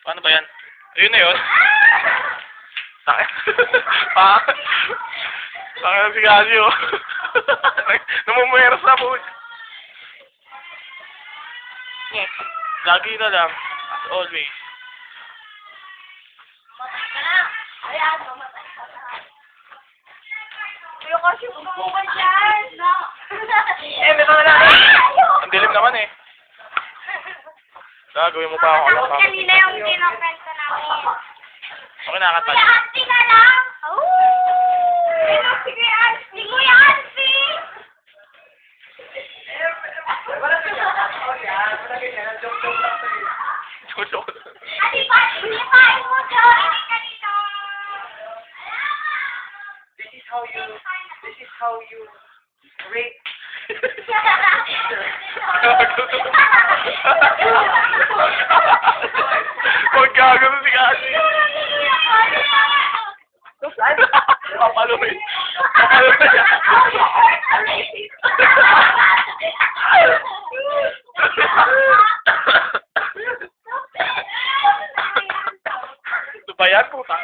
Paano ba yan? Ayun na yun. Sakit si Casio. Namumueras na po. Lagi na lang. As always. Matay ka na. Ayan, mamatay ka na. Kuya kasi bumukan dyan. No. May mga na. Ang dilim naman eh. Gagawin mo pa ako. Tapos kanina yung kinokwento namin. Okay, nakakatay. Kuya Ansi na lang. Sino si Kuya Ansi? Kuya Ansi! Adi pa, inipain mo dyan. Kanina. This is how you rate. Huwag gagawin si Casio. Papaluin. Ito ba yan, puta?